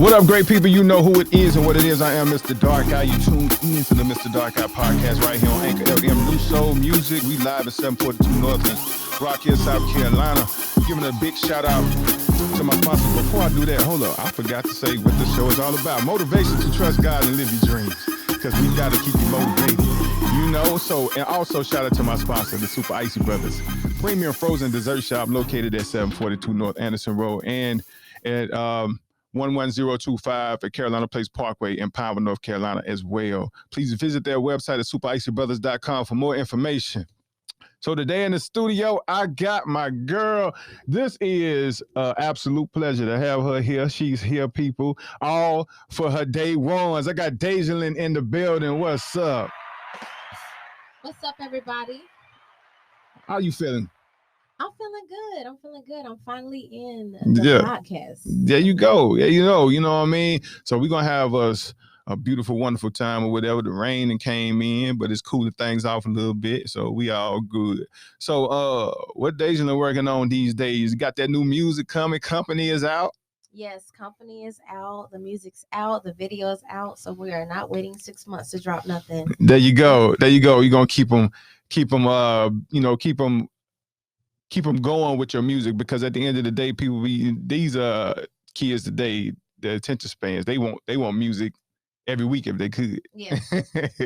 What up, great people? You know who it is and what it is. I am Mr. Darkeye. You tuned in to the Mr. Darkeye podcast right here on Anchor FM. New Soul Music. We live at 742 North in Rock Hill, South Carolina. Giving a big shout out to my sponsor. Before I do that, hold up. I forgot to say what this show is all about. Motivation to trust God and live your dreams. Because we got to keep you motivated. You know, and also shout out to my sponsor, the Super Icy Brothers. Premium frozen dessert shop located at 742 North Anderson Road and at 11025 at Carolina Place Parkway in Pineville, North Carolina as well. Please visit their website at supericybrothers.com for more information. So today in the studio, I got my girl. This is an absolute pleasure to have her here. She's here, people, all for her day ones. I got DAJULYN in the building. What's up? What's up, everybody? How you feeling? I'm feeling good. I'm finally in the podcast. There you go. Yeah, you know what I mean? So we're going to have us a beautiful, wonderful time or whatever. The rain and came in, but it's cooling things off a little bit. So we all good. So what DAJULYN working on these days? You got that new music coming? Company is out? Yes, Company is out. The music's out. The video's out. So we are not waiting 6 months to drop nothing. There you go. You're going to keep them going with your music, because at the end of the day, people, these kids today, the attention spans, they want music every week if they could. Yeah, so I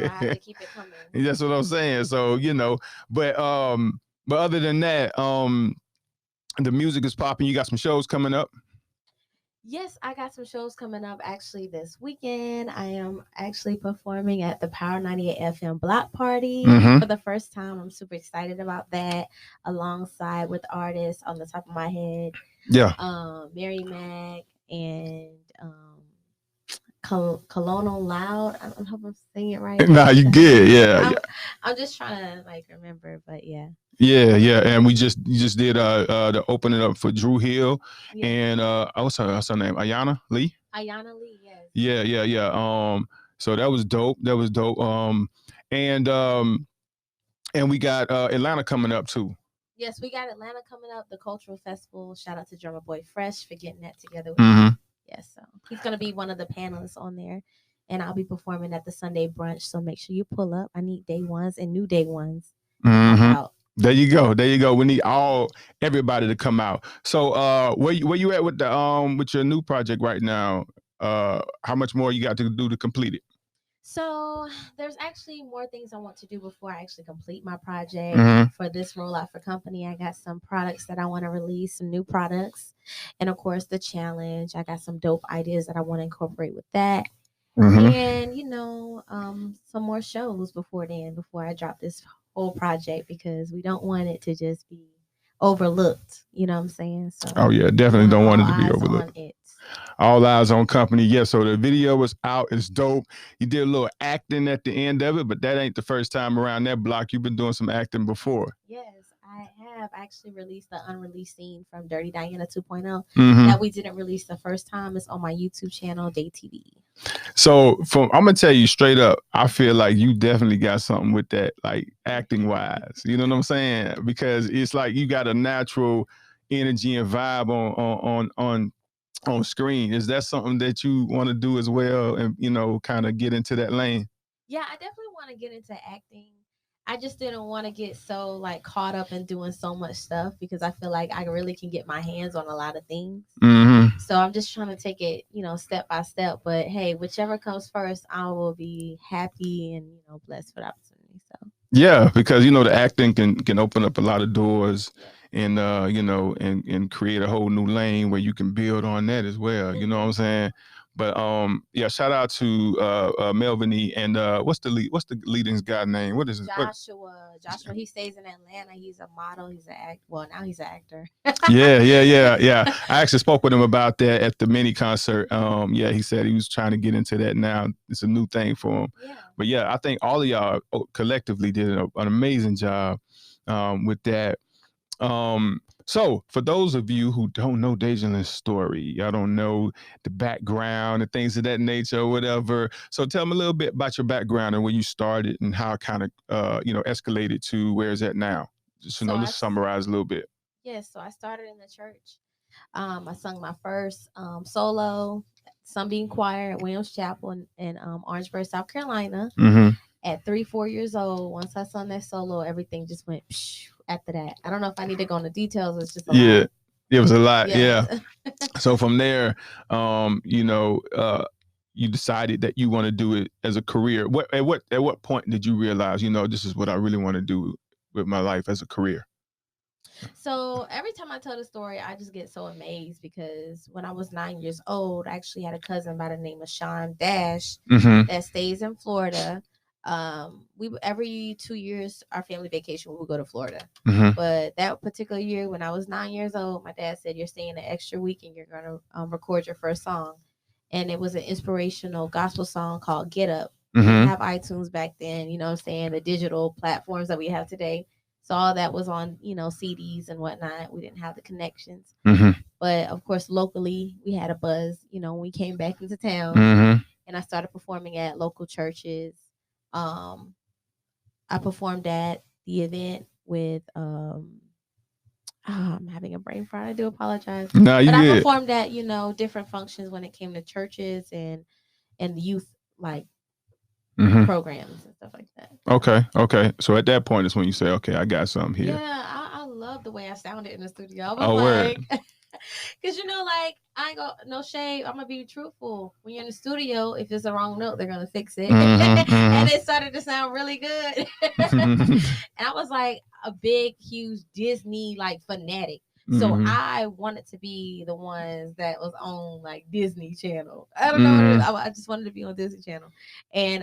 have to keep it coming. That's what I'm saying. So but other than that, the music is popping. You got some shows coming up. Yes, I got some shows coming up actually this weekend. I am actually performing at the Power 98 FM Block Party for the first time. I'm super excited about that, alongside with artists on the top of my head. Yeah. Mary Mac and Colonel Loud. I don't know if I'm saying it right. Nah, you good. Yeah. I'm just trying to remember, but yeah. Yeah, and you just did the opening up for Drew Hill, and what's her name? Ayana Lee. Yes. Yeah. So that was dope. And we got Atlanta coming up too. Yes, we got Atlanta coming up. The cultural festival. Shout out to Drummer Boy Fresh for getting that together with me. Yes, so he's gonna be one of the panelists on there, and I'll be performing at the Sunday brunch. So make sure you pull up. I need day ones and new day ones. Out. There you go. We need everybody to come out. So where you at with with your new project right now? How much more you got to do to complete it? So there's actually more things I want to do before I actually complete my project. For this rollout for Company, I got some products that I want to release, some new products, and of course the challenge. I got some dope ideas that I want to incorporate with that. And some more shows before I drop this whole project, because we don't want it to just be overlooked. You know what I'm saying? So definitely don't want it to be overlooked. All eyes on Company. Yeah, so the video was out. It's dope. You did a little acting at the end of it, but that ain't the first time around that block. You've been doing some acting before. Yes, I have actually released the unreleased scene from Dirty Diana 2.0 that we didn't release the first time. It's on my YouTube channel, Day TV. So I'm gonna tell you straight up, I feel like you definitely got something with that, like acting wise. You know what I'm saying? Because it's like you got a natural energy and vibe on screen. Is that something that you want to do as well, and kind of get into that lane? Yeah, I definitely want to get into acting. I just didn't want to get so caught up in doing so much stuff, because I feel like I really can get my hands on a lot of things. So I'm just trying to take it, step by step. But hey, whichever comes first, I will be happy and blessed for the opportunity. So yeah, because the acting can open up a lot of doors, and and create a whole new lane where you can build on that as well. You know what I'm saying? But shout out to Melvin E. And what's the leading guy name? What is it? Joshua. He stays in Atlanta. He's a model. He's an actor. Well, now he's an actor. Yeah. I actually spoke with him about that at the mini concert. He said he was trying to get into that now. It's a new thing for him. Yeah. But I think all of y'all collectively did an amazing job with that. So for those of you who don't know DAJULYN's story, y'all don't know the background and things of that nature or whatever. So tell me a little bit about your background and where you started and how it kind of, escalated to where it's at now. Just, let's summarize a little bit. Yes. So I started in the church. I sung my first solo Sunbeam Choir at Williams Chapel in Orangeburg, South Carolina. At 3-4 years old, once I sung that solo, everything just went after that. I don't know if I need to go into details. It's just a lot. It was a lot. Yeah. So from there, you decided that you want to do it as a career. At what point did you realize, this is what I really want to do with my life as a career? So every time I tell the story, I just get so amazed because when I was 9 years old, I actually had a cousin by the name of Sean Dash that stays in Florida. We every 2 years, our family vacation, we would go to Florida. But that particular year, when I was 9 years old, my dad said, "You're staying an extra week and you're going to record your first song." And it was an inspirational gospel song called "Get Up." We didn't have iTunes back then, you know what I'm saying, the digital platforms that we have today. So all that was on, CDs and whatnot. We didn't have the connections. But of course, locally, we had a buzz, when we came back into town. And I started performing at local churches. I performed at the event with, I'm having a brain fart. I do apologize. No, you But did. I performed at, different functions when it came to churches and youth, programs and stuff like that. Okay. So at that point is when you say, okay, I got something here. Yeah, I love the way I sounded in the studio. I was because I ain't got no shade. I'm gonna be truthful. When you're in the studio, if it's the wrong note, they're gonna fix it. And it started to sound really good. And I was like a big, huge Disney fanatic. So I wanted to be the ones that was on Disney Channel. I don't know. I just wanted to be on Disney Channel. And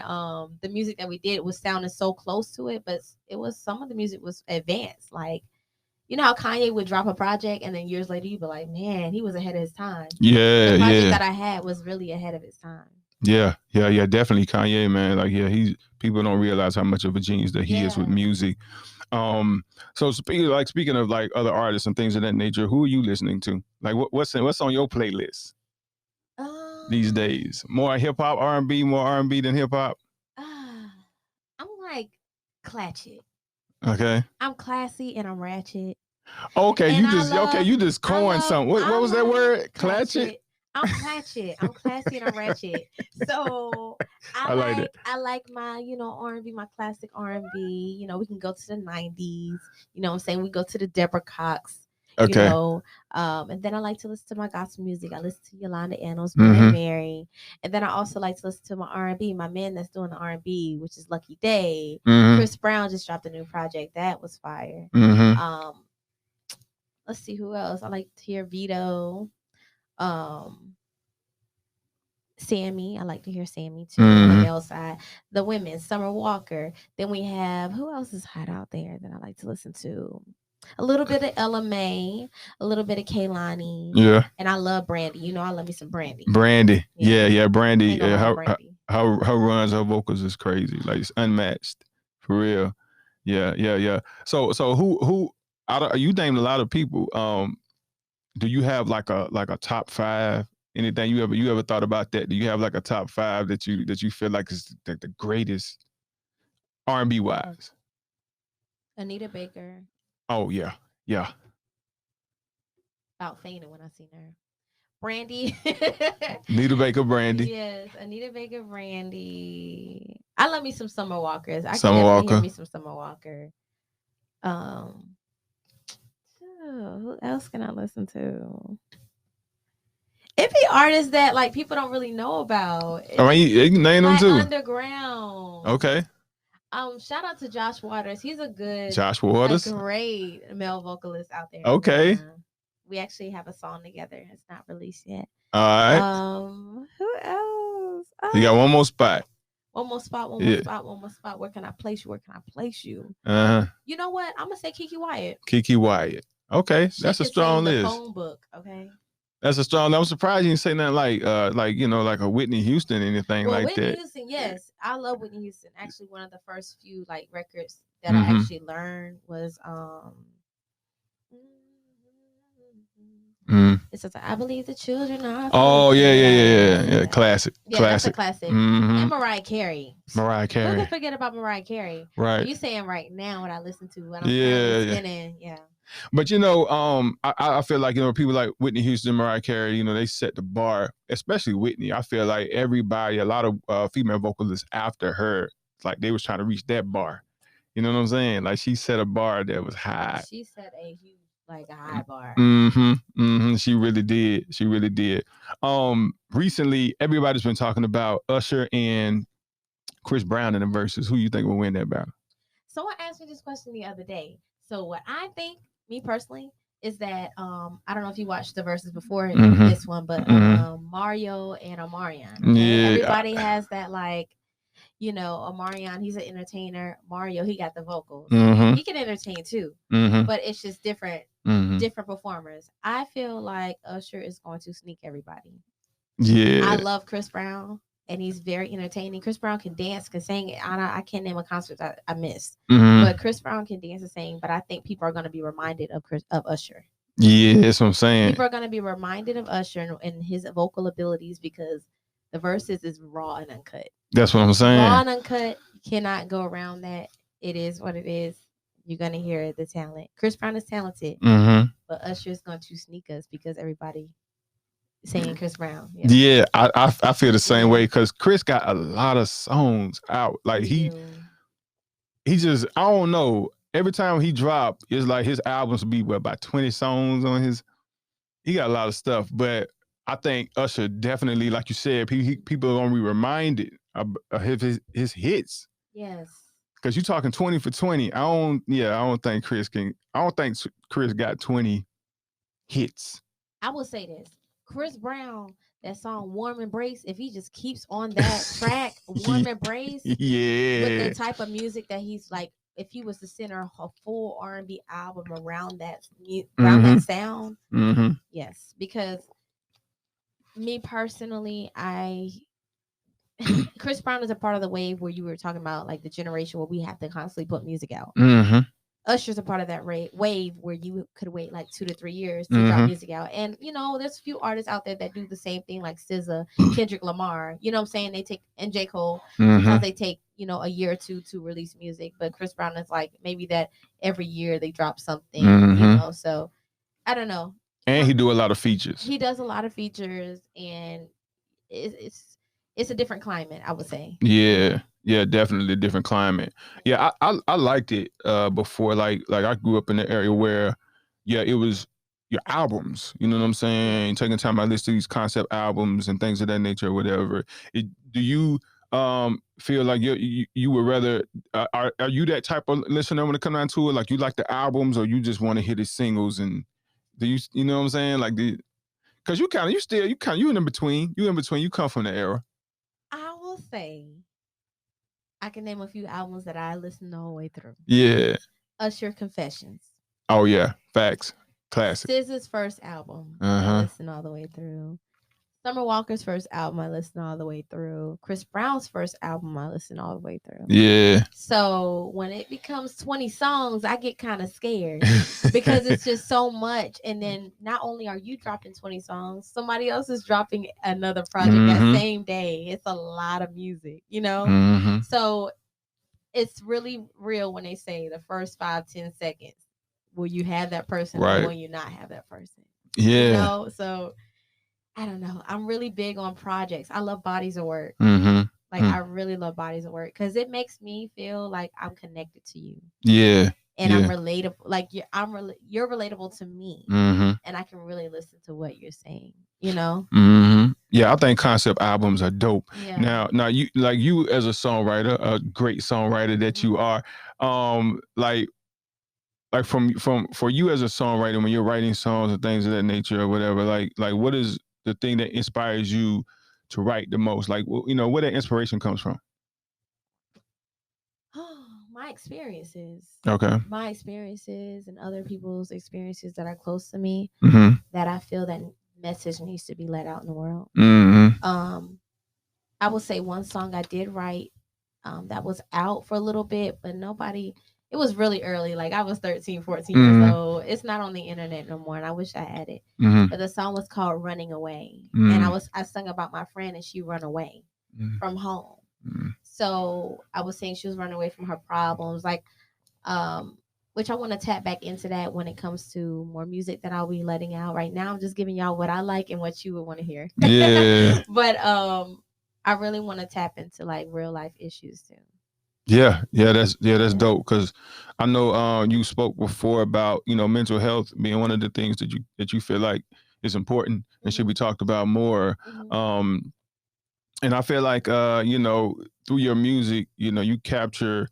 the music that we did was sounding so close to it, but some of the music was advanced. You know how Kanye would drop a project and then years later you'd be like, man, he was ahead of his time. The project that I had was really ahead of its time. Yeah, definitely Kanye, man. People don't realize how much of a genius that he is with music. So speaking of other artists and things of that nature, who are you listening to? What's on your playlist these days? More hip hop, R&B, more R&B than hip hop? I'm clatchet. Okay. I'm classy and I'm ratchet. Okay, and you just coined something. What was that word? Clatchet? I'm clatchet. I'm classy and I'm ratchet. So I like my, R&B, my classic R&B. We can go to the 90s. You know what I'm saying? We go to the Deborah Cox. Okay. And then I like to listen to my gospel music. I listen to Yolanda Adams, Bloody Mary. And then I also like to listen to my R&B, my man that's doing the R&B, which is Lucky Day. Chris Brown just dropped a new project. That was fire. Let's see who else. I like to hear Vito. Sammy. I like to hear Sammy too on the male side. The women, Summer Walker. Then we have, who else is hot out there that I like to listen to? A little bit of Ella May, a little bit of Kaylani. Yeah. And I love Brandy. I love me some Brandy. Brandy. Yeah, Brandy. Yeah, her runs, her vocals is crazy. It's unmatched. For real. Yeah. So who you named a lot of people. Do you have a top 5? Anything you ever thought about that? Do you have a top 5 that you feel like is the greatest R&B wise? Anita Baker. Oh yeah. About fainted when I seen her. Brandy. Anita Baker, Brandy. Yes, Anita Baker, Brandy. I love me some Summer Walkers. I Summer can Walker. Hear me some Summer Walker. Who else can I listen to? It be artists that people don't really know about. You can name them too. Underground. Okay. Shout out to Josh Waters. He's a great male vocalist out there. Okay. We actually have a song together. It's not released yet. All right. Who else? You got one more spot. One more spot. Where can I place you? You know what? I'm gonna say Kiki Wyatt. Okay, that's a strong list. The phone book. Okay. That's a strong. I'm surprised you didn't say nothing like a Whitney Houston, anything like Whitney that. Houston, yes, I love Whitney Houston. Actually, one of the first few records that I actually learned was It says, "I believe the children are." Oh yeah. Classic. Yeah, that's a classic. And Mariah Carey. Who can forget about Mariah Carey? Right. You saying right now what I listen to? When I'm listening? Yeah. But I feel like people like Whitney Houston, Mariah Carey, they set the bar, especially Whitney. I feel like everybody, a lot of female vocalists after her, like they was trying to reach that bar. You know what I'm saying? Like she set a bar that was high. She set a huge, like a high bar. She really did. She really did. Recently, everybody's been talking about Usher and Chris Brown in the verses. Who you think will win that battle? Someone asked me this question the other day. So what I think, me personally, is that I don't know if you watched the verses before this one, but Mario and Omarion. Okay? Yeah, everybody has that, like, Omarion, he's an entertainer. Mario, he got the vocals. He can entertain too, but it's just different performers. I feel like Usher is going to sneak everybody. Yeah, I love Chris Brown, and he's very entertaining. Chris Brown can dance, can sing. I can't name a concert I missed, but Chris Brown can dance and sing. But I think people are going to be reminded of Usher. Yeah, that's what I'm saying. People are going to be reminded of Usher and his vocal abilities because the verses is raw and uncut. That's what I'm saying. Raw and uncut. You cannot go around that. It is what it is. You're going to hear the talent. Chris Brown is talented, but Usher is going to sneak us because everybody saying Chris Brown. Yeah, I feel the same way because Chris got a lot of songs out. Like he just, I don't know. Every time he drop, it's like his albums will be about 20 songs on his. He got a lot of stuff, but I think Usher definitely, like you said, people are gonna be reminded of his hits. Yes. Because you're talking 20 for 20. I don't think Chris got 20 hits. I will say this. Chris Brown, that song Warm Embrace, if he just keeps on that track, Warm Embrace, with the type of music that he's like, if he was to center a full R&B album around that sound, yes. Because me personally, Chris Brown is a part of the wave where you were talking about, like the generation where we have to constantly put music out. Usher's a part of that wave where you could wait like 2 to 3 years to drop music out. And, there's a few artists out there that do the same thing, like SZA, Kendrick Lamar. You know what I'm saying? They take, and J. Cole, sometimes they take, a year or two to release music. But Chris Brown is like maybe that every year they drop something, So I don't know. And he do a lot of features. He does a lot of features, and it's a different climate, I would say. Yeah, definitely a different climate. Yeah, I liked it before. Like I grew up in the area where, it was your albums. You know what I'm saying? Taking time to listen to these concept albums and things of that nature, or whatever. Do you feel like you would rather? Are you that type of listener when it comes down to it? Like you like the albums, or you just want to hear the singles? And do you know what I'm saying? Like because you in between. You come from the era. I will say, I can name a few albums that I listened the whole way through. Yeah. Usher Confessions. Oh yeah, facts. Classic. SZA's first album, I listened all the way through. Summer Walker's first album, I listened all the way through. Chris Brown's first album, I listened all the way through. Yeah. So when it becomes 20 songs, I get kind of scared because it's just so much. And then not only are you dropping 20 songs, somebody else is dropping another project that same day. It's a lot of music, So it's really real when they say the first 5-10 seconds. Will you have that person, or will you not have that person? Yeah. So I don't know. I'm really big on projects. I love bodies of work. I really love bodies of work because it makes me feel like I'm connected to you. Yeah. And I'm relatable. Like you're relatable to me, and I can really listen to what you're saying. Yeah, I think concept albums are dope. Yeah. Now you as a songwriter, a great songwriter that you are, like for you as a songwriter, when you're writing songs and things of that nature or whatever, like what is the thing that inspires you to write the most? Like, where that inspiration comes from? My experiences. Okay. My experiences and other people's experiences that are close to me, that I feel that message needs to be let out in the world. I will say one song I did write that was out for a little bit, but it was really early. Like I was 13, 14 years old. It's not on the internet no more, and I wish I had it. But the song was called Running Away. And I sung about my friend, and she run away from home. So I was saying she was running away from her problems. Like which I want to tap back into that when it comes to more music that I'll be letting out. Right now, I'm just giving y'all what I like and what you would want to hear. Yeah. But I really want to tap into like real life issues too. Yeah, that's dope. Because I know you spoke before about mental health being one of the things that you feel like is important and should be talked about more. And I feel like through your music, you capture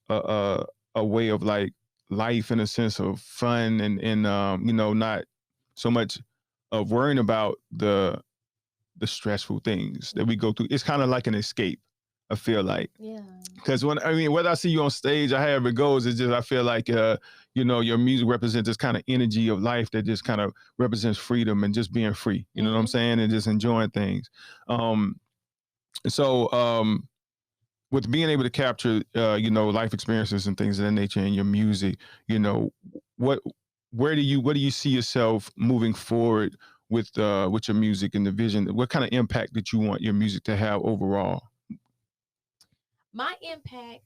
a, a way of like life in a sense of fun and not so much of worrying about the stressful things that we go through. It's kind of like an escape. I feel like, because whether I see you on stage or however it goes, it's just I feel like your music represents this kind of energy of life that just kind of represents freedom and just being free. You know what I'm saying, and just enjoying things. So with being able to capture life experiences and things of that nature in your music, what do you see yourself moving forward with your music and the vision? What kind of impact that you want your music to have overall? My impact,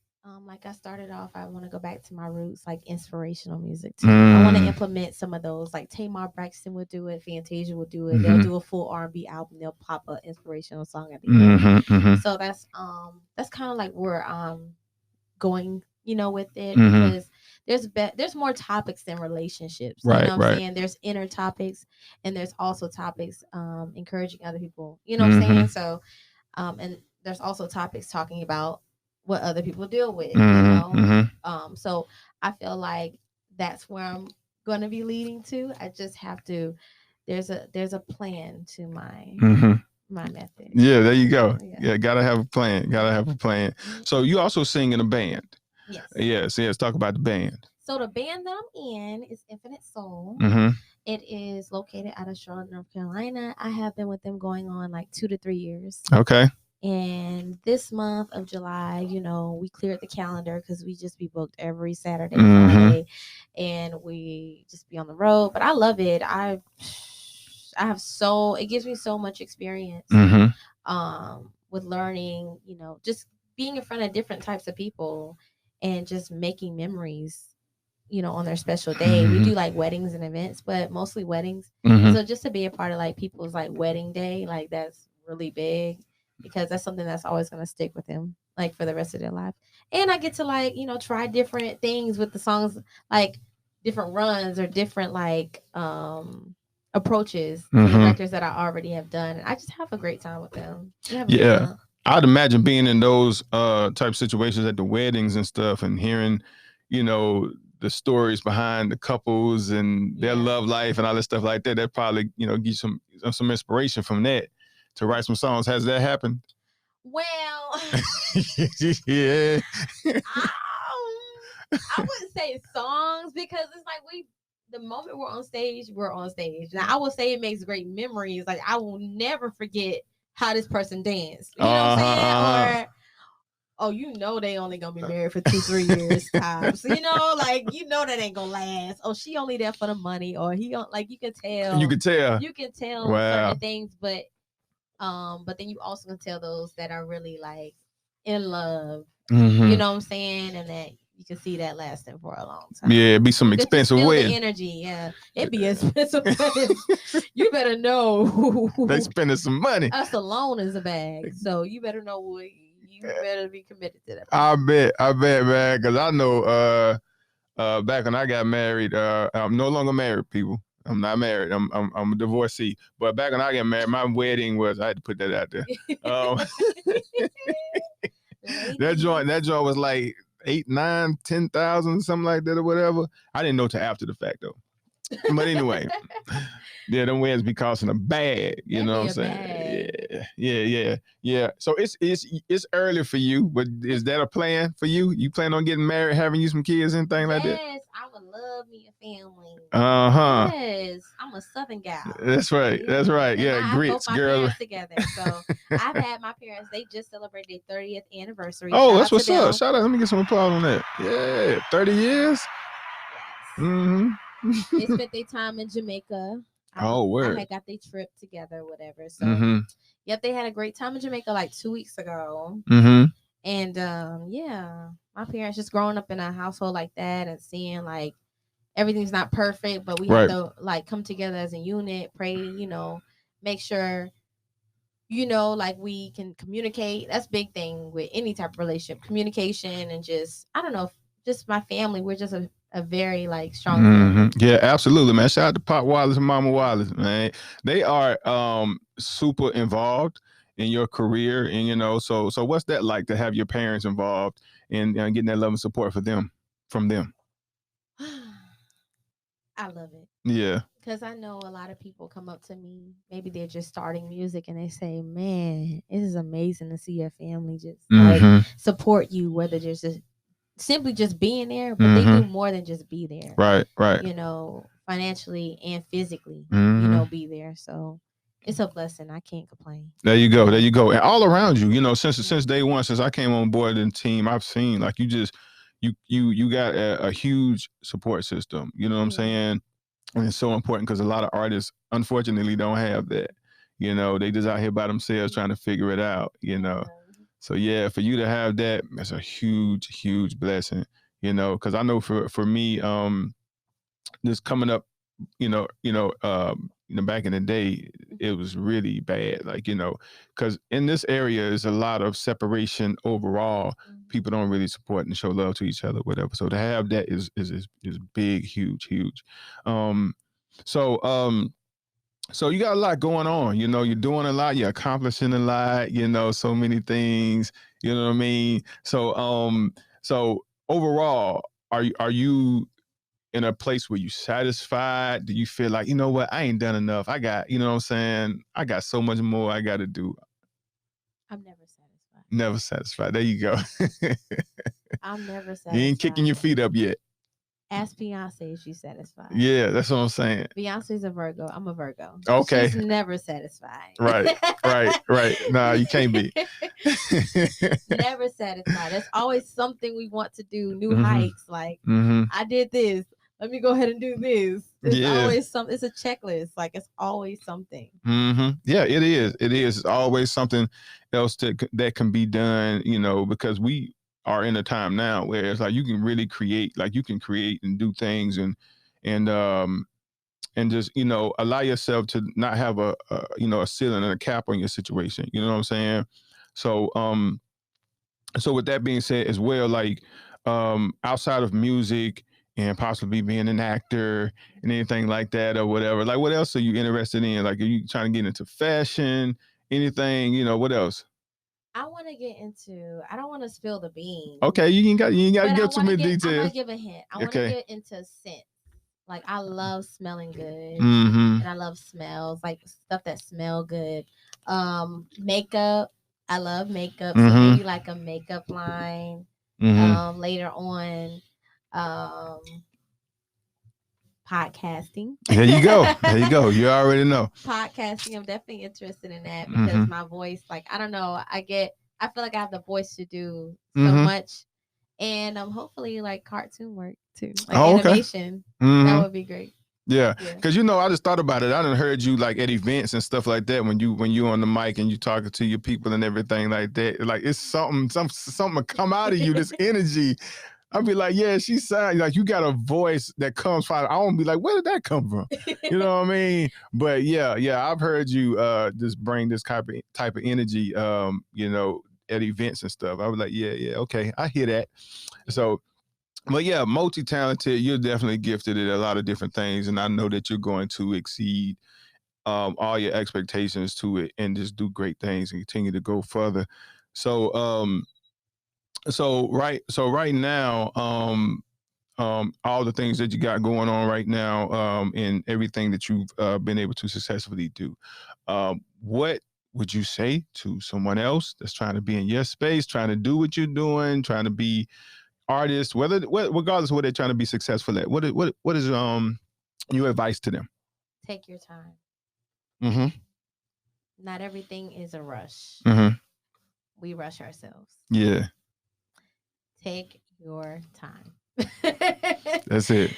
like I started off, I want to go back to my roots, like inspirational music too. I want to implement some of those, like Tamar Braxton would do it, Fantasia would do it. They'll do a full R&B album. They'll pop an inspirational song at the end. So that's kind of like where I'm going, with it, because there's more topics than relationships. You know what I'm saying? There's inner topics, and there's also topics encouraging other people. You know what I'm saying? So, and there's also topics talking about what other people deal with, so I feel like that's where I'm going to be leading to. I just have to, there's a plan to my method. Yeah, there you go. Yeah, gotta have a plan. So you also sing in a band. Yes. Talk about the band. So the band that I'm in is Infinite Soul. It is located out of Charlotte, North Carolina. I have been with them going on like 2 to 3 years. Okay. And this month of July, we cleared the calendar because we just be booked every Saturday, Friday, and we just be on the road. But I love it. It gives me so much experience with learning, just being in front of different types of people and just making memories, on their special day. We do like weddings and events, but mostly weddings. So just to be a part of like people's like wedding day, like that's really big, because that's something that's always going to stick with them like for the rest of their life. And I get to like, try different things with the songs, like different runs or different like approaches to the records that I already have done. I just have a great time with them. Yeah. I'd imagine being in those type situations at the weddings and stuff and hearing, the stories behind the couples and their love life and all that stuff like that. That probably, give you some inspiration from that to write some songs. Has that happened? Well, yeah. I wouldn't say songs, because it's like the moment we're on stage. Now, I will say it makes great memories. Like I will never forget how this person danced. You know what I'm saying? Or they only gonna be married for 2-3 years times. Like that ain't gonna last. Oh, she only there for the money, or he don't, like you can tell. Certain things, but then you also can tell those that are really like in love. You know what I'm saying? And that you can see that lasting for a long time. Yeah, it'd be some expensive wedding. The energy, it'd be expensive. You better know they spending some money. Us alone is a bag, so you better know what. You better be committed to that. I bet, man, because I know back when I got married, I'm no longer married, people. I'm not married. I'm a divorcee. But back when I got married, my wedding was, I had to put that out there. That joint was like 8, 9, 10,000, something like that or whatever. I didn't know till after the fact though. But anyway, yeah, them weddings be costing a bag. You know what I'm saying? Yeah. So it's early for you, but is that a plan for you? You plan on getting married, having you some kids, anything like that? Yes, I would love me a family. Yes, I'm a Southern gal. That's right. Yeah, grits, my girl. Parents together. So I've had my parents. They just celebrated their 30th anniversary. Oh, that's what's up. Shout out. Let me get some applause on that. Yeah, 30 years. Yes. They spent their time in Jamaica. Word. I had got their trip together, whatever. So, yep, they had a great time in Jamaica like 2 weeks ago. And my my parents just growing up in a household like that and seeing like everything's not perfect, but we have Right. to like come together as a unit, pray, make sure, like we can communicate. That's a big thing with any type of relationship, communication, and just, I don't know, just my family. We're just a very like strong family. Yeah, absolutely, man. Shout out to Pop Wallace and Mama Wallace, man. They are super involved in your career, and so what's that like to have your parents involved in getting that love and support from them? I love it. Yeah. Because I know a lot of people come up to me, maybe they're just starting music, and they say, man, it is amazing to see your family just like support you, whether there's just simply just being there, but they do more than just be there. Right. Financially and physically, be there. So it's a blessing. I can't complain. There you go. And all around you, since day one, since I came on board in the team, I've seen like you got a huge support system. You know what I'm saying? And it's so important because a lot of artists, unfortunately, don't have that. They just out here by themselves trying to figure it out, So, yeah, for you to have that, that's a huge, huge blessing, because I know for me, just coming up, back in the day, it was really bad. Like, because in this area, there's a lot of separation overall. People don't really support and show love to each other, whatever. So to have that is big, huge, huge. So you got a lot going on. You're doing a lot. You're accomplishing a lot. So many things. You know what I mean? So overall, are you in a place where you satisfied? Do you feel like, what, I ain't done enough? I got, what I'm saying? I got so much more I got to do. I'm never satisfied. Never satisfied. There you go. I'm never satisfied. You ain't kicking your feet up yet. Ask Beyonce if she's satisfied. Yeah, that's what I'm saying. Beyonce's a Virgo. I'm a Virgo. Okay. She's never satisfied. Right. Nah, you can't be. Never satisfied. There's always something we want to do, new heights. Like, I did this. Let me go ahead and do this. It's always something. It's a checklist. Like, it's always something. Yeah, it is. It's always something else that can be done, because we are in a time now where it's like you can really create, and do things and just, allow yourself to not have a ceiling and a cap on your situation. You know what I'm saying? So, so with that being said as well, like, outside of music and possibly being an actor and anything like that or whatever, like, what else are you interested in? Like, are you trying to get into fashion, anything, what else? I want to get into, I don't want to spill the beans. Okay, you ain't got to give too many details. I'm going to give a hint. I want to get into scent. Like, I love smelling good. Mm-hmm. And I love smells, like stuff that smell good. Makeup. I love makeup. So maybe like a makeup line. Later on. Podcasting. There you go. You already know. Podcasting. I'm definitely interested in that because my voice, like, I don't know. I feel like I have the voice to do so much. And hopefully like cartoon work too. Like animation. That would be great. Yeah. Cause I just thought about it. I done heard you like at events and stuff like that when you on the mic and you talking to your people and everything like that. Like, it's something come out of you, this energy. I'd be like, yeah, she sounds like you got a voice that comes from. I won't be like, where did that come from? You know what I mean? But yeah, I've heard you just bring this type of energy, at events and stuff. I was like, yeah, okay, I hear that. So, but yeah, multi-talented. You're definitely gifted at a lot of different things, and I know that you're going to exceed all your expectations to it and just do great things and continue to go further. So, So right now, all the things that you got going on right now, and everything that you've been able to successfully do, what would you say to someone else that's trying to be in your space, trying to do what you're doing, trying to be artists, regardless of what they're trying to be successful at? What is your advice to them? Take your time. Not everything is a rush. We rush ourselves. Yeah. Take your time. That's it.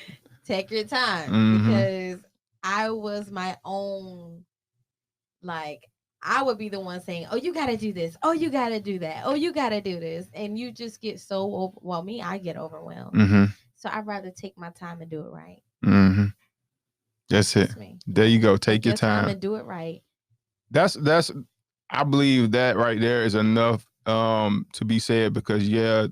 Take your time because I was my own, like, I would be the one saying, "Oh, you got to do this. Oh, you got to do that. Oh, you got to do this," and you just get so I get overwhelmed. Mm-hmm. So I'd rather take my time and do it right. Mm-hmm. That's it. Me. There you go. Take your time and do it right. That's I believe that right there is enough to be said, because the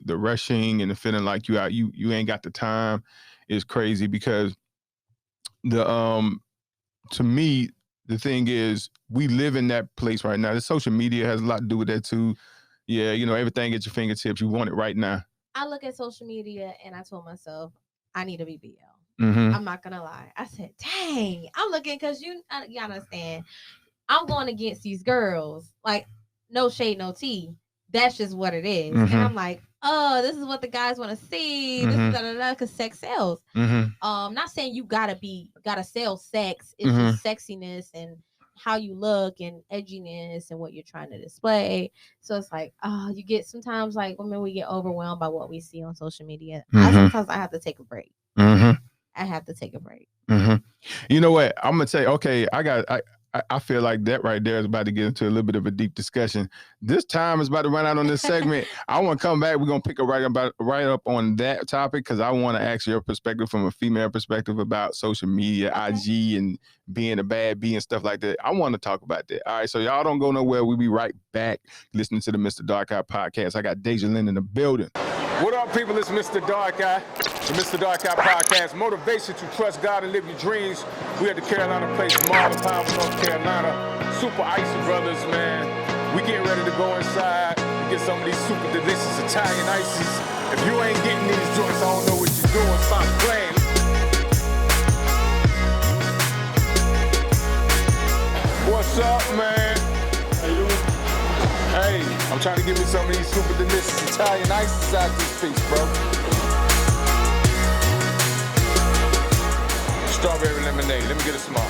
rushing and the feeling like you ain't got the time is crazy, because to me, the thing is, we live in that place right now. The social media has a lot to do with that too. Yeah, everything at your fingertips. You want it right now. I look at social media and I told myself, I need a BBL. Mm-hmm. I'm not gonna lie. I said, dang, I'm looking, because you understand, I'm going against these girls. Like, no shade, no tea. That's just what it is. Mm-hmm. And I'm like, oh, this is what the guys want to see. Mm-hmm. This is because sex sells. Mm-hmm. Not saying you gotta sell sex. It's just sexiness and how you look and edginess and what you're trying to display. So it's like, you get sometimes, like, women, we get overwhelmed by what we see on social media. Sometimes I have to take a break. I have to take a break. You know what? I'm gonna say, okay, I feel like that right there is about to get into a little bit of a deep discussion. This time is about to run out on this segment. I want to come back. We're gonna pick up right up on that topic, because I want to ask your perspective from a female perspective about social media, IG, and being a bad bee and stuff like that. I want to talk about that. All right, so y'all don't go nowhere. We'll be right back listening to the Mista Darkeye podcast. I got DAJULYN in the building. What up, people? It's Mista Darkeye, the Mista Darkeye podcast. Motivation to trust God and live your dreams. We at the Carolina place, Marlin Power, North Carolina. Super icy brothers, man. We getting ready to go inside and get some of these super delicious Italian ices. If you ain't getting these joints, I don't know what you're doing. Stop playing. What's up, man? How you doing? Hey, I'm trying to get me some of these super delicious Italian ices out this piece, bro. Strawberry lemonade. Let me get a small.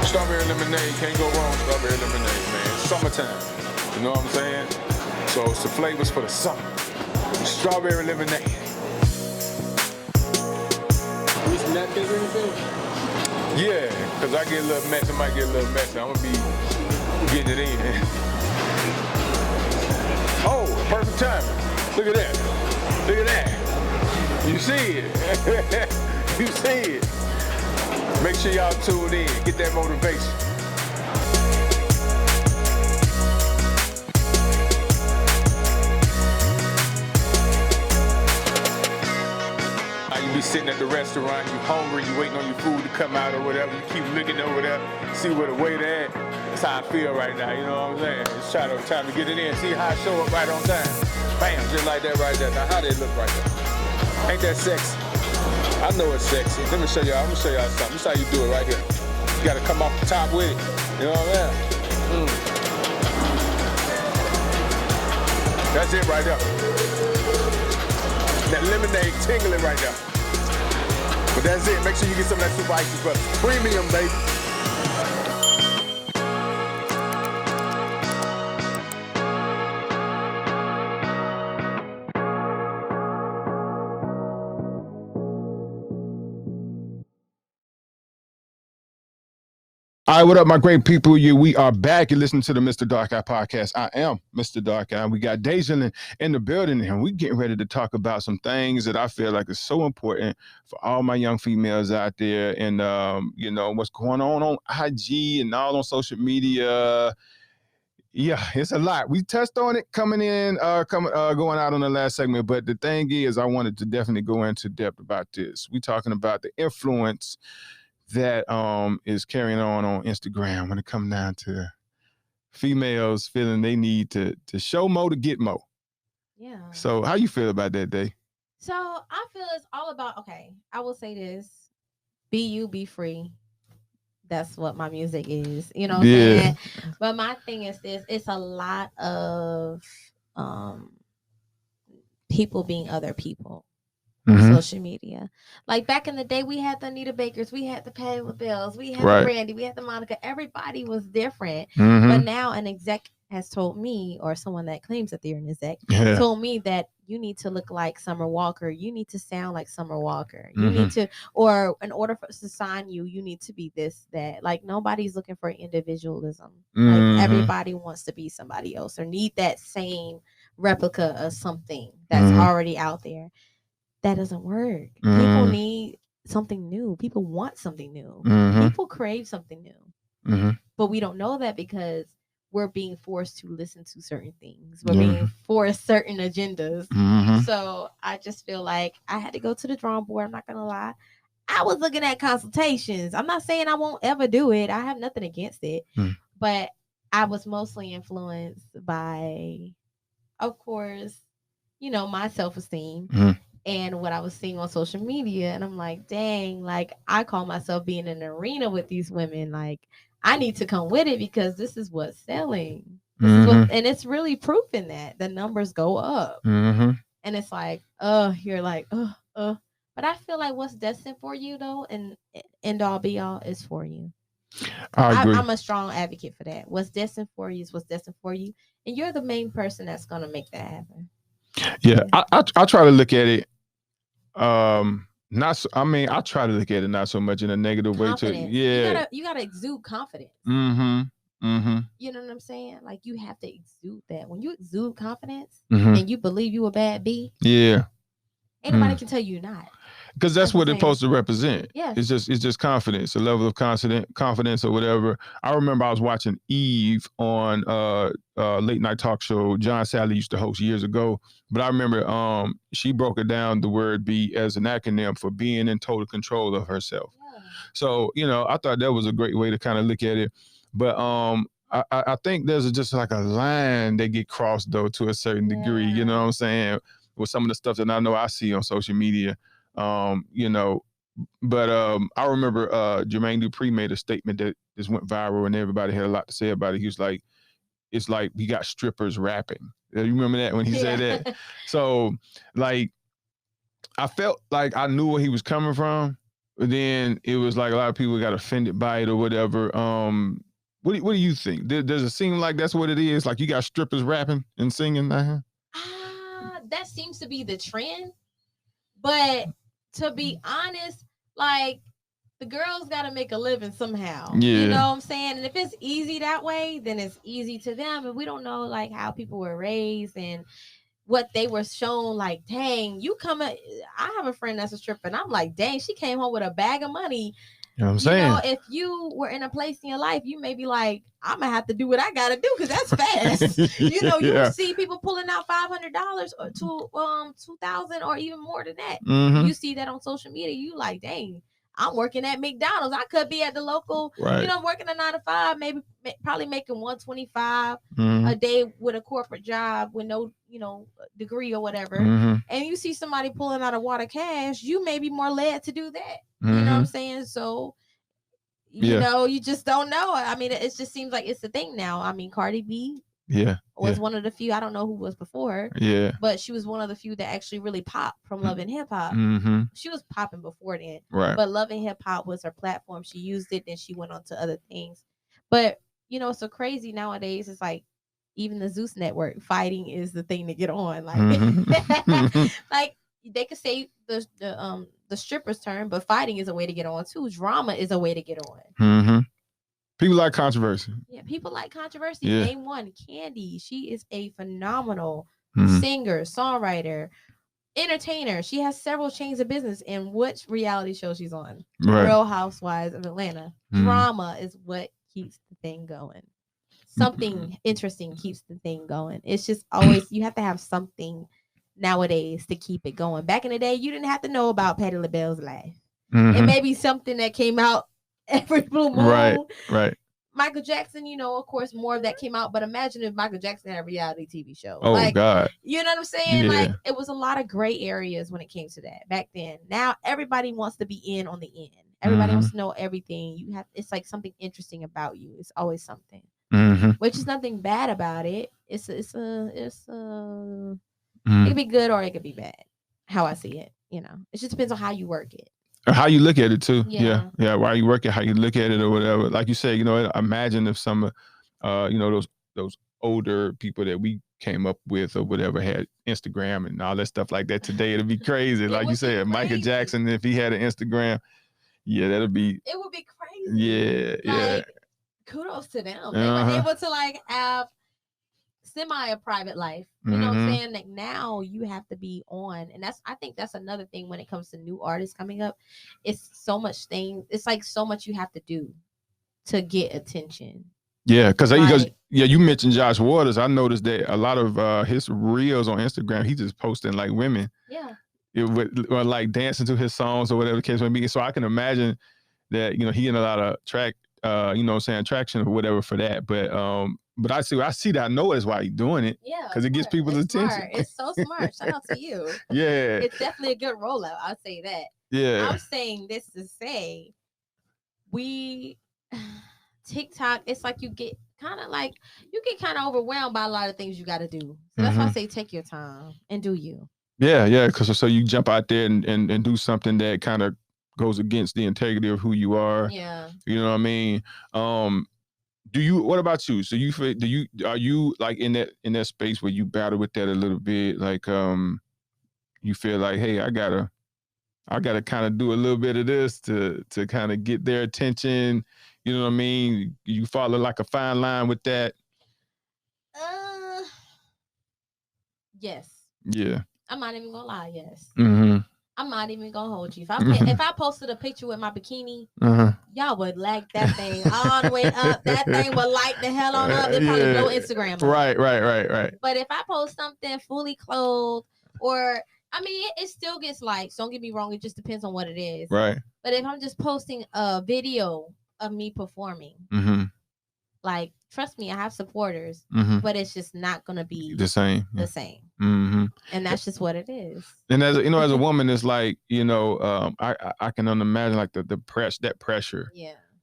Strawberry lemonade. Can't go wrong with strawberry lemonade, man. It's summertime. You know what I'm saying? So it's the flavors for the summer. Strawberry lemonade. Need some napkins or anything? Yeah, because I get a little messy. I might get a little messy. I'm going to be getting it in. Oh, perfect timing. Look at that. Look at that. You see it. You see it. Make sure y'all tune in. Get that motivation. You be sitting at the restaurant, you hungry, you waiting on your food to come out or whatever. You keep looking over there, see where the waiter at. That's how I feel right now, you know what I'm saying? Just trying to get it in, see how I show up right on time. Bam, just like that right there. Now how they look right there? Ain't that sexy? I know it's sexy. Let me show y'all, I'm gonna show y'all something. This is how you do it right here. You gotta come off the top with it. You know what I'm saying? That's it right there. That lemonade tingling right there. But that's it. Make sure you get some of that super icy brother. Premium, baby. All right, what up, my great people? We are back. You're listening to the Mista Darkeye podcast. I am Mista Darkeye. We got DAJULYN in the building, and we're getting ready to talk about some things that I feel like is so important for all my young females out there, and what's going on IG and all on social media. Yeah, it's a lot. We touched on it going out on the last segment, but the thing is, I wanted to definitely go into depth about this. We're talking about the influence that is carrying on Instagram when it comes down to females feeling they need to show more to get more. Yeah. So how you feel about that, Day? So I feel it's all about, okay, I will say this: be you, be free. That's what my music is, you know what I'm saying? But my thing is this: it's a lot of people being other people. Social media. Like back in the day, we had the Anita Bakers, we had the Patti LaBelle's, we had the Brandy, we had the Monica. Everybody was different. But now an has told me, or someone that claims that they're Nizek, Yeah. told me that you need to look like Summer Walker. You need to sound like Summer Walker. You need to, or in order for us to sign you, you need to be this, that. Like, nobody's looking for individualism. Like, everybody wants to be somebody else or need that same replica of something that's already out there. That doesn't work. People need something new. People want something new. People crave something new. But we don't know that because we're being forced to listen to certain things. We're being forced certain agendas. So I just feel like I had to go to the drawing board. I'm not going to lie. I was looking at consultations. I'm not saying I won't ever do it. I have nothing against it. But I was mostly influenced by, of course, you know, my self-esteem and what I was seeing on social media. And I'm like, dang, like, I call myself being in an arena with these women. Like, I need to come with it because this is what's selling. This is what, and it's really proving that the numbers go up. And it's like, you're like, but I feel like what's destined for you, though, and end all be all is for you. I agree. I'm a strong advocate for that. What's destined for you is what's destined for you. And you're the main person that's going to make that happen. Yeah. I try to look at it. Not so, I mean, I try to look at it not so much in a negative way too. Yeah. You gotta exude confidence. You know what I'm saying? Like, you have to exude that. When you exude confidence and you believe you a bad B, anybody can tell you not. Because that's what it's supposed to represent. Yeah. It's just confidence, a level of confidence or whatever. I remember I was watching Eve on late night talk show John Sally used to host years ago. But I remember she broke it down, the word be, as an acronym for being in total control of herself. Yeah. So, you know, I thought that was a great way to kind of look at it. But I think there's just like a line that get crossed though to a certain degree, you know what I'm saying? With some of the stuff that I know I see on social media. You know, but I remember Jermaine Dupri made a statement that just went viral and everybody had a lot to say about it. He was like, it's like we got strippers rapping. You remember that when he said that? So like, I felt like I knew where he was coming from, but then it was like a lot of people got offended by it or whatever. What do you think? Does it seem like that's what it is? Like you got strippers rapping and singing now? That seems to be the trend. But to be honest, like, the girls got to make a living somehow. Yeah. You know what I'm saying? And if it's easy that way, then it's easy to them. And we don't know, like, how people were raised and what they were shown. Like, dang, I have a friend that's a stripper, and I'm like, dang, she came home with a bag of money. You know what I'm saying? Know, if you were in a place in your life, you may be like, I'm gonna have to do what I gotta do because that's fast. You know, you see people pulling out $500 or $2,000 or even more than that. You see that on social media. You like, dang, I'm working at McDonald's. I could be at the local. You know, I'm working a 9 to 5, probably making $125 a day with a corporate job with no, you know, degree or whatever. And you see somebody pulling out a wad of cash, you may be more led to do that. You know what I'm saying? So, you know, you just don't know. I mean, it just seems like it's the thing now. I mean, Cardi B was one of the few. I don't know who was before her. Yeah. But she was one of the few that actually really popped from Love and Hip Hop. She was popping before then. Right. But Love and Hip Hop was her platform. She used it, then she went on to other things. But, you know, it's so crazy nowadays. It's like, even the Zeus Network, fighting is the thing to get on. Like, like, they could say the stripper's turn, but fighting is a way to get on too. Drama is a way to get on. People like controversy. Yeah, people like controversy. Name one, Candy. She is a phenomenal singer, songwriter, entertainer. She has several chains of business. And which reality show she's on? Real Housewives of Atlanta. Drama is what keeps the thing going. Something interesting keeps the thing going. It's just always, you have to have something nowadays to keep it going. Back in the day, you didn't have to know about Patti LaBelle's life. It may be something that came out every blue moon. Right. Michael Jackson, you know, of course, more of that came out. But imagine if Michael Jackson had a reality TV show. Oh, like, God. You know what I'm saying? Like, it was a lot of gray areas when it came to that back then. Now, everybody wants to be in on the end. Everybody wants to know everything. It's like something interesting about you. It's always something. Which is nothing bad about it. It could be good or it could be bad. How I see it, you know, it just depends on how you work it, how you look at it too. Yeah. While you work it, how you look at it or whatever. Like you say, you know, imagine if some, you know, those those older people that we came up with or whatever had Instagram and all that stuff like that today, it'd be crazy. Like you said, Michael Jackson, if he had an Instagram, yeah, it would be crazy. Yeah, like, kudos to them. They were able to like have a private life. You know what I'm saying? Like now you have to be on. And I think that's another thing when it comes to new artists coming up. It's so much it's like so much you have to do to get attention. Yeah, because you mentioned Josh Waters. I noticed that a lot of his reels on Instagram, he just posting like women. Yeah. Or like dancing to his songs or whatever the case may be. So I can imagine that, he getting a lot of traction or whatever for that. But I see that. I know that's why he's doing it. Yeah. Because it gets people's attention. Smart. It's so smart. Shout out to you. Yeah. It's definitely a good rollout. I'll say that. Yeah. I'm saying this to say TikTok, it's like you get kind of overwhelmed by a lot of things you got to do. So that's why I say take your time and do you. Yeah. Because so you jump out there and do something that kind of goes against the integrity of who you are. Yeah. You know what I mean? What about you? So are you like in that space where you battle with that a little bit? Like, you feel like, hey, I gotta kind of do a little bit of this to kind of get their attention. You know what I mean? You follow like a fine line with that. Yes. Yeah. I'm not even gonna lie. Yes. I'm not even gonna hold you. If I posted a picture with my bikini, y'all would like that thing all the way up. That thing would light the hell on up. It probably blow Instagram up. Right. But if I post something fully clothed, or it still gets likes. Don't get me wrong. It just depends on what it is. Right. But if I'm just posting a video of me performing, like, trust me, I have supporters, but it's just not gonna be the same. And that's just what it is. And as a woman, it's like, I can imagine like the pressure,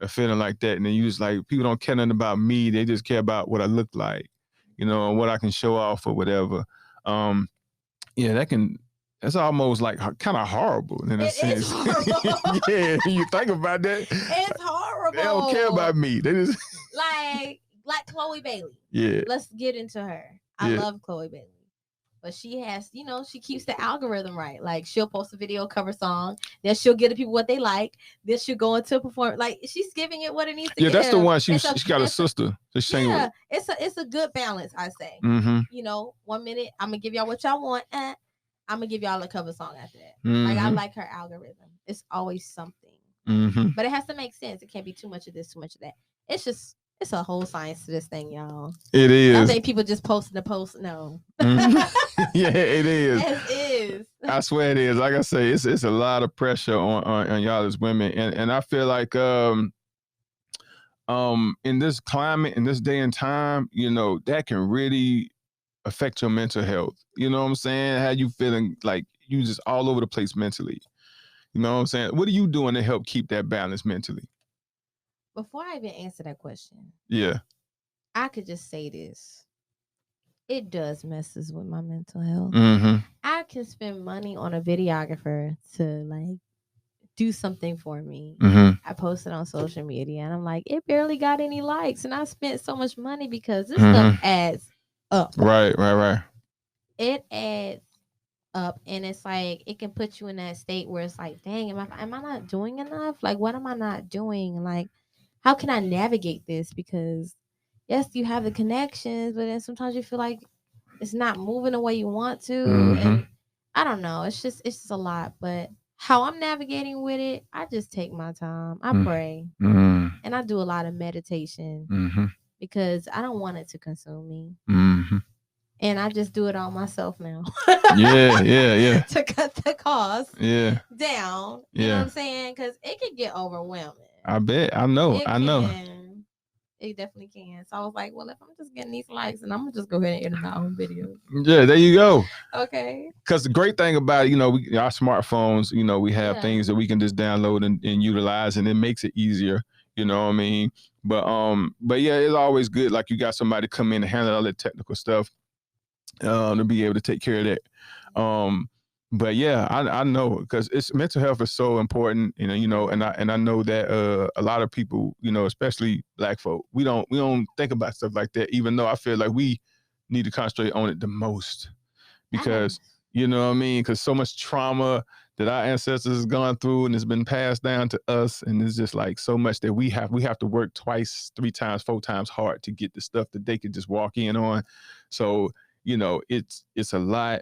a feeling like that, and then you just like, people don't care nothing about me; they just care about what I look like, and what I can show off or whatever. That's almost like kind of horrible in a sense. Is horrible. Yeah, you think about that. It's horrible. They don't care about me. They just like Chloe Bailey. Yeah. Let's get into her. I love Chloe Bailey. But she has, she keeps the algorithm right. Like, she'll post a video cover song, then she'll give the people what they like, then she'll go into a performance. Like, she's giving it what it needs to give. Yeah, that's the one. She got a sister. Yeah, it's a good balance, I say. 1 minute, I'm going to give y'all what y'all want. I'm going to give y'all a cover song after that. Like, I like her algorithm. It's always something. But it has to make sense. It can't be too much of this, too much of that. It's a whole science to this thing, y'all. It is. I think people just posting the post. No. Yeah, it is. It is. I swear it is. Like I say, it's a lot of pressure on y'all as women, and I feel like in this climate, in this day and time, that can really affect your mental health. You know what I'm saying? How you feeling like you just all over the place mentally? You know what I'm saying? What are you doing to help keep that balance mentally? Before I even answer that question, I could just say this. It does messes with my mental health. I can spend money on a videographer to like do something for me. I post it on social media and I'm like, it barely got any likes, and I spent so much money because this stuff adds up. Right. It adds up, and it's like it can put you in that state where it's like, dang, am I not doing enough? Like, what am I not doing? Like, how can I navigate this? Because yes, you have the connections, but then sometimes you feel like it's not moving the way you want to. And I don't know. It's just a lot. But how I'm navigating with it, I just take my time. I pray. And I do a lot of meditation because I don't want it to consume me. And I just do it all myself now. Yeah. To cut the cost down. You know what I'm saying? Because it can get overwhelming. I bet. I know. It definitely can. So I was like, well, if I'm just getting these likes, and I'm gonna just go ahead and edit my own videos. Yeah, there you go. Okay. Because the great thing about it, our smartphones, we have things that we can just download and utilize, and it makes it easier. You know what I mean? But yeah, it's always good. Like, you got somebody come in and handle all that technical stuff to be able to take care of that. But yeah, I know, because it's mental health is so important, and I know that a lot of people, especially Black folk, we don't think about stuff like that, even though I feel like we need to concentrate on it the most, because you know what I mean, because so much trauma that our ancestors has gone through and it's been passed down to us, and it's just like so much that we have to work twice, 3 times, 4 times hard to get the stuff that they could just walk in on. So it's a lot.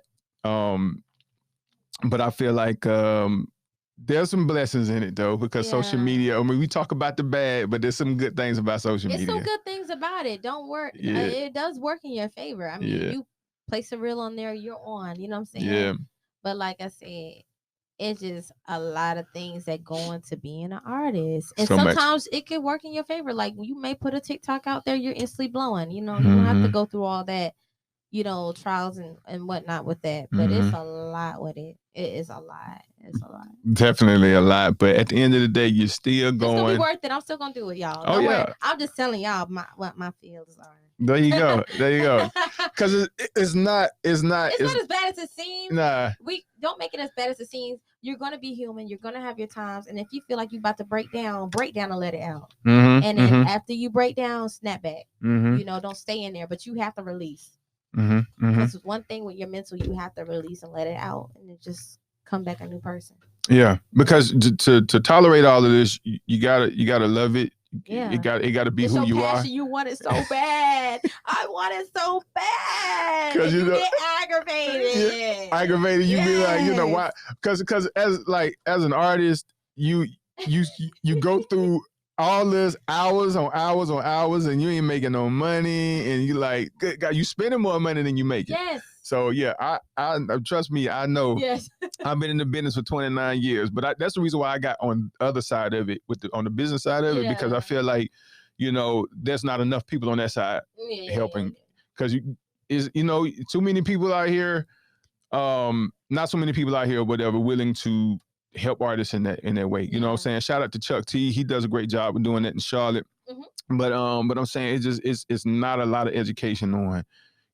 But I feel like there's some blessings in it though, because social media, I mean, we talk about the bad, but there's some good things about social media. It's some good things about it. Don't work. Yeah. It does work in your favor. I mean, you place a reel on there, you're on. You know what I'm saying? Yeah. But like I said, it's just a lot of things that go into being an artist. And sometimes it can work in your favor. Like you may put a TikTok out there, you're instantly blowing. You don't have to go through all that, trials and whatnot with that. But it's a lot with it. It is a lot. It's a lot. Definitely a lot. But at the end of the day, you're still going. It's gonna be worth it. I'm still gonna do it, y'all. Don't worry. I'm just telling y'all what my feels are. There you go. Because it's not as bad as it seems. Nah. We don't make it as bad as it seems. You're gonna be human. You're gonna have your times, and if you feel like you're about to break down and let it out. And then after you break down, snap back. Don't stay in there, but you have to release. Because one thing with your mental, you have to release and let it out, and it just come back a new person. Yeah, because to tolerate all of this, you gotta love it. Yeah, it got to be it's who you are. You want it so bad. I want it so bad. Because you get aggravated. Aggravated. You be like, why? Because as an artist, you go through all this hours on hours on hours, and you ain't making no money, and you like, good God, you spending more money than you making. Yes. So yeah, I trust me, I know. Yes. I've been in the business for 29 years, but that's the reason why I got on the other side of it, on the business side of it, because I feel like, there's not enough people on that side helping, because too many people out here, not so many people out here, or whatever, willing to help artists in that way. You know what I'm saying? Shout out to Chuck T. He does a great job of doing that in Charlotte. But I'm saying it's not a lot of education on,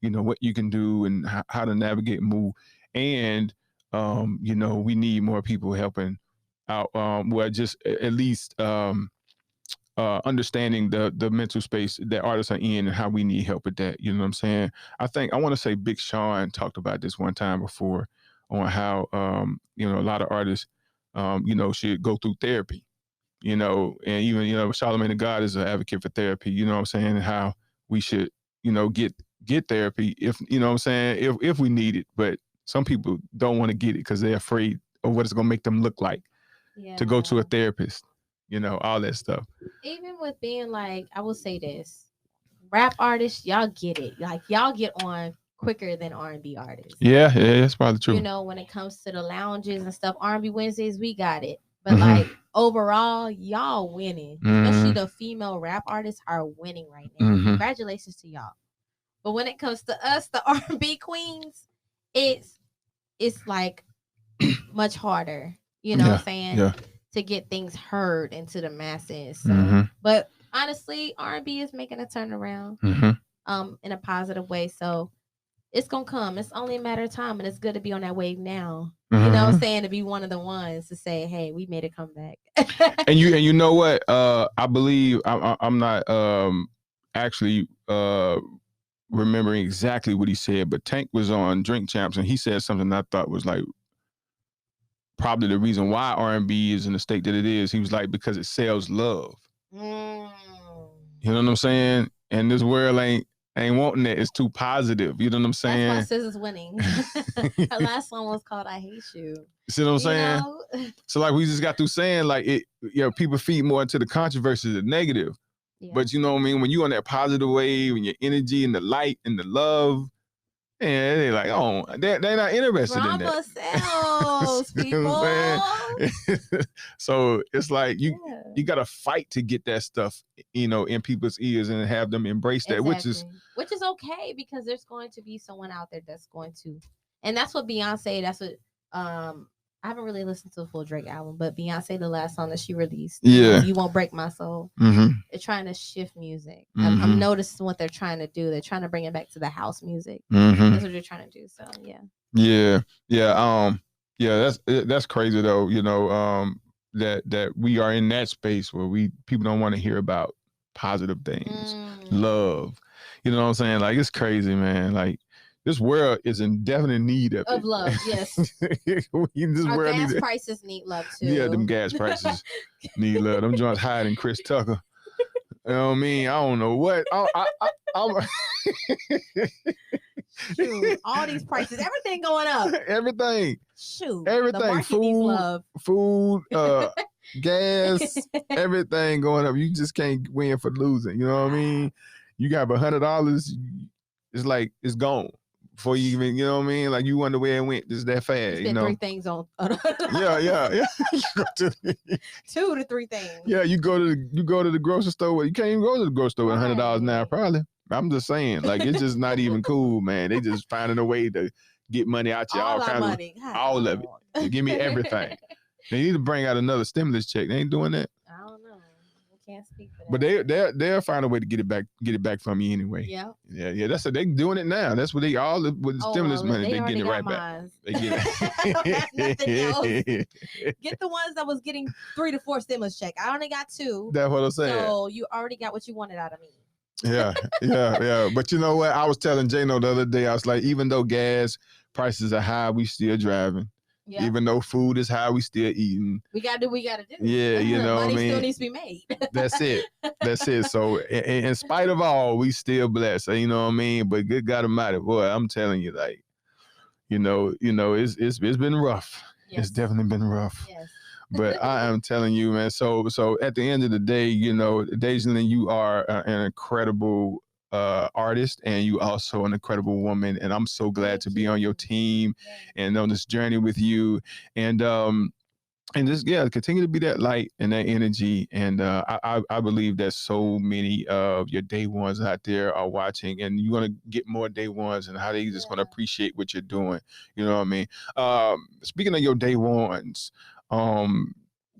what you can do and how to navigate and move. And we need more people helping out. Just at least understanding the mental space that artists are in and how we need help with that. You know what I'm saying? I want to say Big Sean talked about this one time before on how a lot of artists should go through therapy. And even Charlamagne the God is an advocate for therapy. You know what I'm saying? And how we should get therapy if if we need it, but some people don't want to get it because they're afraid of what it's going to make them look like to go to a therapist, all that stuff. Even with being like, I will say this, rap artists, y'all get it. Like y'all get on quicker than R&B artists. Yeah, that's probably true. When it comes to the lounges and stuff, R&B Wednesdays, we got it. But like overall, y'all winning. Especially the female rap artists are winning right now. Congratulations to y'all. But when it comes to us, the R&B queens, it's like much harder, what I'm saying, to get things heard into the masses. So, but honestly, R&B is making a turnaround in a positive way. So it's gonna come. It's only a matter of time, and it's good to be on that wave now. You know what I'm saying, to be one of the ones to say, hey, we made a comeback. and you know what? I believe I'm not actually remembering exactly what he said, but Tank was on Drink Champs and he said something I thought was like probably the reason why R&B is in the state that it is. He was like, because it sells love. You know what I'm saying? And this world ain't wanting it. It's too positive. You know what I'm saying? That's why SZA's winning. Her last song was called I Hate You. See what I'm saying? So like we just got through saying like it, people feed more into the controversy than the negative. Yeah. But you know what I mean? When you on that positive wave and your energy and the light and the love, and they're like, oh, they're not interested in that. Sells, people. So it's like you got to fight to get that stuff, in people's ears and have them embrace that, which is okay, because there's going to be someone out there that's going to, and that's what Beyonce. That's what I haven't really listened to the full Drake album, but Beyonce, the last song that she released, You Won't Break My Soul. They're trying to shift music. I'm noticing what they're trying to do. They're trying to bring it back to the house music. That's what they're trying to do. So yeah. Yeah, that's crazy though. That we are in that space where people don't want to hear about positive things, love. You know what I'm saying? Like it's crazy, man. Like this world is in definite need of it. love. Yes, This our world gas needs prices need love too. Yeah, them gas prices need love. Them joints higher than Chris Tucker. You know what I mean? I don't know what. I'm Shoot, all these prices, everything going up. everything. Shoot, Everything. the market needs love. Food, gas, everything going up. You just can't win for losing. You know what I mean? You got $100, it's like it's gone before you even. You know what I mean? Like you wonder where it went. Just that fast. Spend 3 things on. Yeah. 2 to 3 things. Yeah, you go to the grocery store. You can't even go to the grocery store with $100 now, probably. I'm just saying, like it's just not even cool, man. They just finding a way to get money out you, all kinds money. of all of it. They give me everything. They need to bring out another stimulus check. They ain't doing that. I don't know. I can't speak for that. But they'll find a way to get it back from you anyway. Yeah. Yeah. That's what they doing it now. That's what they all with the stimulus money. They get it right back. They get it. Get the ones that was getting 3 to 4 stimulus check. I only got 2. That's what I'm saying. So you already got what you wanted out of me. Yeah. But you know what? I was telling Jano the other day, I was like, even though gas prices are high, we still driving. Yeah. Even though food is high, we still eating. We gotta do what we gotta do. Yeah, you know what I mean? Money still needs to be made. That's it. So in spite of all, we still blessed. You know what I mean? But good God Almighty, boy, I'm telling you, like, it's been rough. Yes. It's definitely been rough. Yes. But I am telling you, man. So at the end of the day, DAJULYN, you are an incredible artist, and you also an incredible woman. And I'm so glad to be on your team and on this journey with you. And just continue to be that light and that energy. And I believe that so many of your day ones out there are watching, and you're gonna get more day ones, and how they just gonna appreciate what you're doing. You know what I mean? Speaking of your day ones,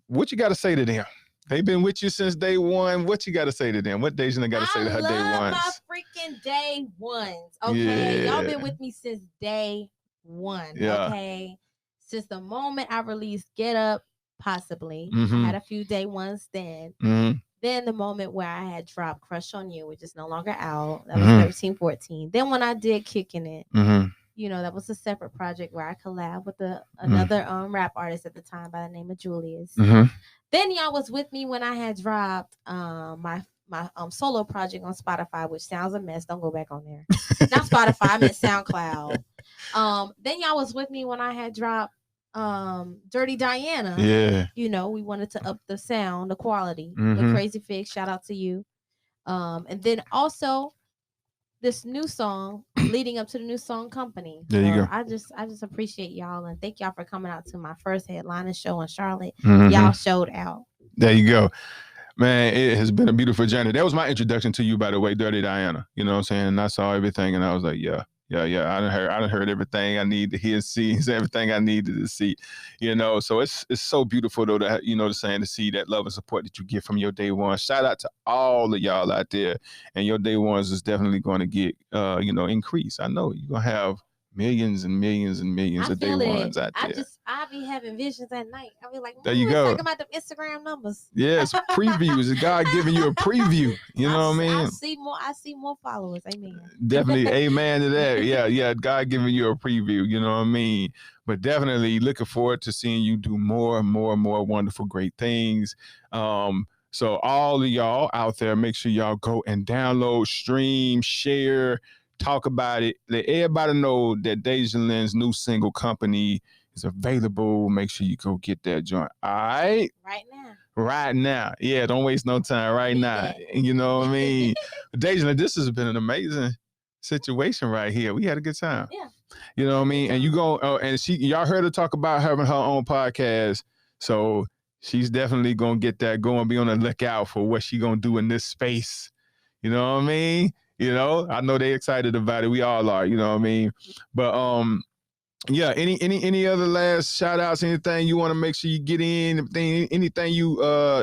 what you got to say to them? They've been with you since day one. What you got to say to them? What DAJULYN got to say to her day ones? My freaking day ones. Okay, y'all been with me since day one. Yeah. Okay, since the moment I released Get Up, possibly. I had a few day ones then. Then the moment where I had dropped Crush on You, which is no longer out. That was 13, 14. Then when I did Kicking It. That was a separate project where I collabed with another rap artist at the time by the name of Julius. Then y'all was with me when I had dropped my solo project on Spotify, which sounds a mess. Don't go back on there. Not Spotify, I meant SoundCloud. Then y'all was with me when I had dropped Dirty Diana. Yeah. We wanted to up the sound, the quality. The Crazy Fix, shout out to you. And then also this new song leading up to the new song Company. There you go. I just appreciate y'all, and thank y'all for coming out to my first headliner show in Charlotte. Y'all showed out. There you go. Man, it has been a beautiful journey. That was my introduction to you, by the way, Dirty Diana. You know what I'm saying? And I saw everything and I was like, yeah. I done heard everything I need to hear and see, everything I needed to see, so it's so beautiful though, that, to see that love and support that you get from your day one. Shout out to all of y'all out there, and your day ones is definitely going to get, increase. I know you're going to have millions and millions and millions of day ones out there. I be having visions at night. I be like, there you go. Talking about the Instagram numbers. Yes, previews. It's God giving you a preview. You know what I mean? I see more followers. Amen. Definitely, amen to that. Yeah. God giving you a preview. You know what I mean? But definitely looking forward to seeing you do more and more and more wonderful, great things. So all of y'all out there, make sure y'all go and download, stream, share, talk about it. Let everybody know that DAJULYN's new single Company is available. Make sure you go get that joint. All right? Right now. Yeah, don't waste no time right now. You know what I mean? DAJULYN, this has been an amazing situation right here. We had a good time. Yeah. You know what I mean? And you go, y'all heard her talk about having her own podcast. So she's definitely going to get that going, be on the lookout for what she going to do in this space. You know what I mean? I know they excited about it. We all are, you know what I mean? But any other last shout outs, anything you want to make sure you get in, anything you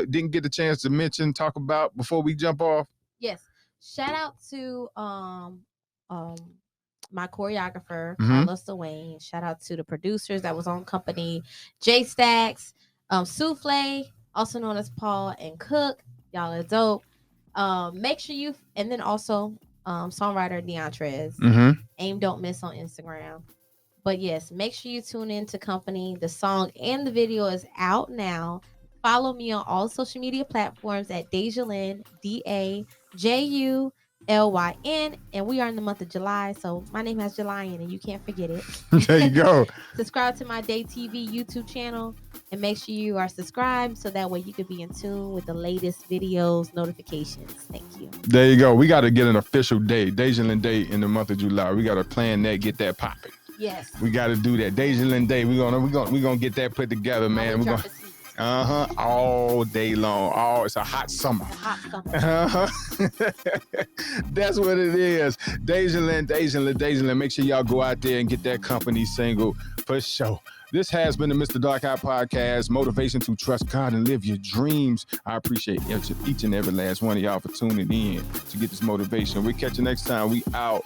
didn't get the chance to mention, talk about before we jump off? Yes. Shout out to my choreographer, Carlos Dwayne. Shout out to the producers that was on company, J Stacks, Souffle, also known as Paul and Cook. Y'all are dope. Make sure you, and then also songwriter Deantrez. Aim Don't Miss on Instagram. But yes, make sure you tune in to company. The song and the video is out now. Follow me on all social media platforms at DAJULYN, DAJULYN. And we are in the month of July, so my name has Julyan, and you can't forget it. There you go. Subscribe to my Day TV YouTube channel, and make sure you are subscribed so that way you can be in tune with the latest videos, notifications. Thank you. There you go. We got to get an official day, DAJULYN Day in the month of July. We got to plan that, get that popping. Yes. We got to do that. DAJULYN Day. We're gonna get that put together, man. We're gonna all day long. It's a hot summer. That's what it is. DAJULYN. Make sure y'all go out there and get that company single for sure. This has been the Mista Darkeye podcast, motivation to trust God and live your dreams. I appreciate each and every last one of y'all for tuning in to get this motivation. We'll catch you next time. We out.